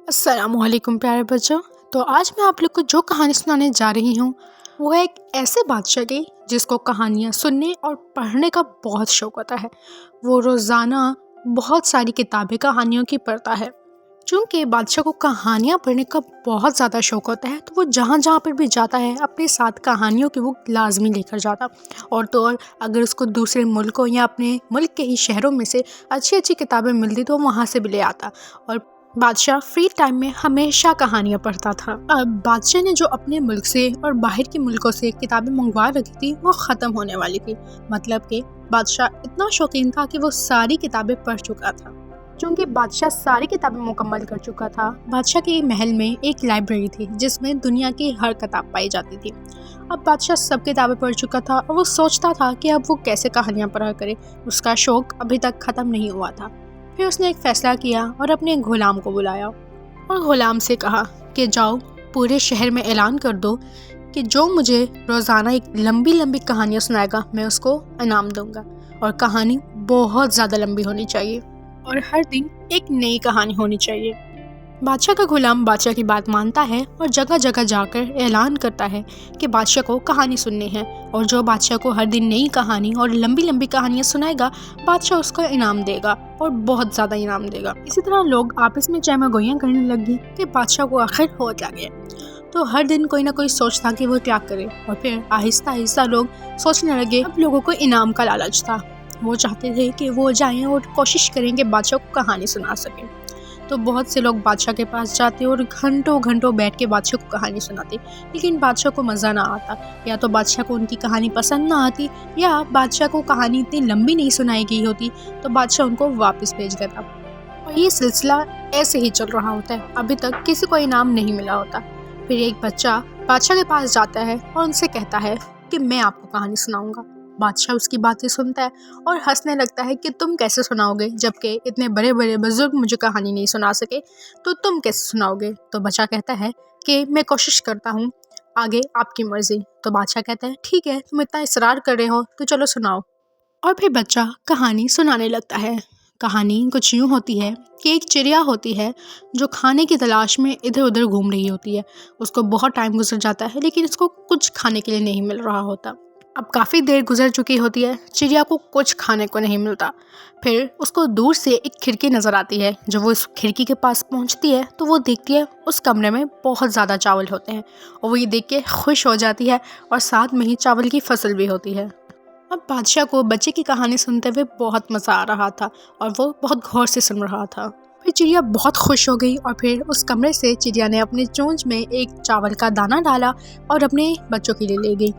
अस्सलामुअलैकुम प्यारे बच्चों। तो आज मैं आप लोग को जो कहानी सुनाने जा रही हूँ वो है एक ऐसे बादशाह की जिसको कहानियाँ सुनने और पढ़ने का बहुत शौक होता है। वो रोज़ाना बहुत सारी किताबें कहानियों की पढ़ता है। चूँकि बादशाह को कहानियाँ पढ़ने का बहुत ज़्यादा शौक होता है तो वो जहाँ जहाँ पर भी जाता है अपने साथ कहानियों की बुक लाजमी लेकर जाता। और तो और अगर उसको दूसरे मुल्कों या अपने मुल्क के ही शहरों में से अच्छी अच्छी किताबें मिलती तो वहाँ से भी ले आता। और बादशाह फ्री टाइम में हमेशा कहानियाँ पढ़ता था। अब बादशाह ने जो अपने मुल्क से और बाहर के मुल्कों से किताबें मंगवा रखी थी वो ख़त्म होने वाली थी। मतलब कि बादशाह इतना शौकीन था कि वो सारी किताबें पढ़ चुका था। चूँकि बादशाह सारी किताबें मुकम्मल कर चुका था, बादशाह के महल में एक लाइब्रेरी थी जिसमें दुनिया की हर किताब पाई जाती थी। अब बादशाह सब किताबें पढ़ चुका था और वो सोचता था कि अब वो कैसे कहानियाँ पढ़ा करे। उसका शौक़ अभी तक ख़त्म नहीं हुआ था। फिर उसने एक फ़ैसला किया और अपने ग़ुलाम को बुलाया और ग़ुलाम से कहा कि जाओ पूरे शहर में ऐलान कर दो कि जो मुझे रोज़ाना एक लंबी लंबी कहानियाँ सुनाएगा मैं उसको इनाम दूंगा। और कहानी बहुत ज़्यादा लंबी होनी चाहिए और हर दिन एक नई कहानी होनी चाहिए। बादशाह का ग़ुलाम बादशाह की बात मानता है और जगह जगह जाकर ऐलान करता है कि बादशाह को कहानी सुननी है। और जो बादशाह को हर दिन नई कहानी और लंबी लंबी कहानियाँ सुनाएगा बादशाह उसको इनाम देगा और बहुत ज़्यादा इनाम देगा। इसी तरह लोग आपस में चहमगोइयाँ करने लगी कि बादशाह को आखिर हो क्या गया। तो हर दिन कोई ना कोई सोचता कि वो क्या करे। और फिर आहिस्ता आहिस्ता लोग सोचने लगे। अब लोगों को इनाम का लालच था। वो चाहते थे कि वो जाएँ और कोशिश करें कि बादशाह को कहानी सुना सकें। तो बहुत से लोग बादशाह के पास जाते और घंटों घंटों बैठ के बादशाह को कहानी सुनाते, लेकिन बादशाह को मज़ा ना आता। या तो बादशाह को उनकी कहानी पसंद ना आती या बादशाह को कहानी इतनी लंबी नहीं सुनाई गई होती तो बादशाह उनको वापस भेज देता। और ये सिलसिला ऐसे ही चल रहा होता है। अभी तक किसी को इनाम नहीं मिला होता। फिर एक बच्चा बादशाह के पास जाता है और उनसे कहता है कि मैं आपको कहानी सुनाऊँगा। बादशाह उसकी बातें सुनता है और हंसने लगता है कि तुम कैसे सुनाओगे, जबकि इतने बड़े बड़े बुजुर्ग मुझे कहानी नहीं सुना सके तो तुम कैसे सुनाओगे। तो बच्चा कहता है कि मैं कोशिश करता हूँ, आगे आपकी मर्ज़ी। तो बादशाह कहता है ठीक है, तुम इतना इसरार कर रहे हो तो चलो सुनाओ। और फिर बच्चा कहानी सुनाने लगता है। कहानी कुछ यूँ होती है कि एक चिड़िया होती है जो खाने की तलाश में इधर उधर घूम रही होती है। उसको बहुत टाइम गुजर जाता है लेकिन उसको कुछ खाने के लिए नहीं मिल रहा होता। अब काफ़ी देर गुजर चुकी होती है, चिड़िया को कुछ खाने को नहीं मिलता। फिर उसको दूर से एक खिड़की नज़र आती है। जब वो इस खिड़की के पास पहुंचती है तो वो देखती है उस कमरे में बहुत ज़्यादा चावल होते हैं और वो ये देख के खुश हो जाती है और साथ में ही चावल की फसल भी होती है। अब बादशाह को बच्चे की कहानी सुनते हुए बहुत मज़ा आ रहा था और वो बहुत गौर से सुन रहा था। फिर चिड़िया बहुत खुश हो गई और फिर उस कमरे से चिड़िया ने अपने चोंच में एक चावल का दाना डाला और अपने बच्चों के लिए ले गई।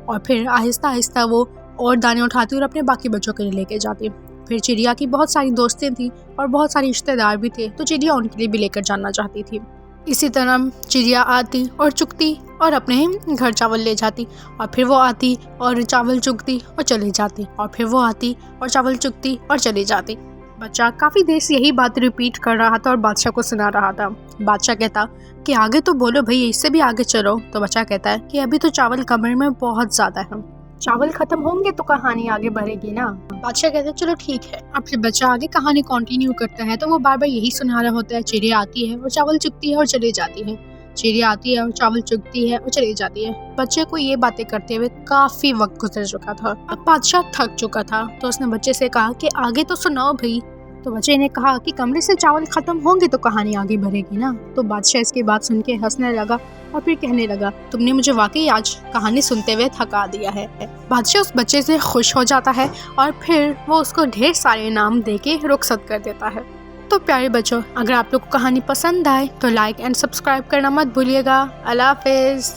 और फिर आहिस्ता आहिस्ता वो और दाने उठाती और अपने बाकी बच्चों के लिए लेके जाती। फिर चिड़िया की बहुत सारी दोस्तें थी और बहुत सारे रिश्तेदार भी थे तो चिड़िया उनके लिए भी लेकर जाना चाहती थी। इसी तरह चिड़िया आती और चुगती और अपने घर चावल ले जाती और फिर वो आती और चावल चुगती और चली जाती और फिर वो आती और चावल चुगती और चली जाती। बच्चा काफ़ी देर से यही बात रिपीट कर रहा था और बादशाह को सुना रहा था। बादशाह कहता कि आगे तो बोलो भई, इससे भी आगे चलो। तो बच्चा कहता है कि अभी तो चावल कमरे में बहुत ज़्यादा है, चावल ख़त्म होंगे तो कहानी आगे बढ़ेगी ना। बादशाह कहता है चलो ठीक है। अब फिर बच्चा आगे कहानी कंटिन्यू करता है तो वो बार बार यही सुना रहा होता है। चिड़िया आती है और चावल चुगती है और चली जाती है, चिड़िया आती है और चावल चुगती है और चली जाती है। बच्चे को ये बातें करते हुए काफ़ी वक्त गुजर चुका था। अब बादशाह थक चुका था तो उसने बच्चे से कहा कि आगे तो सुनाओ भाई। तो बच्चे ने कहा कि कमरे से चावल ख़त्म होंगे तो कहानी आगे बढ़ेगी ना। तो बादशाह इसकी बात सुन के हंसने लगा और फिर कहने लगा तुमने मुझे वाकई आज कहानी सुनते हुए थका दिया है। बादशाह उस बच्चे से खुश हो जाता है और फिर वो उसको ढेर सारे इनाम दे के रुखसत कर देता है। तो प्यारे बच्चों, अगर आप लोग को कहानी पसंद आए तो लाइक एंड सब्सक्राइब करना मत भूलिएगा। अल्लाह हाफ़िज़।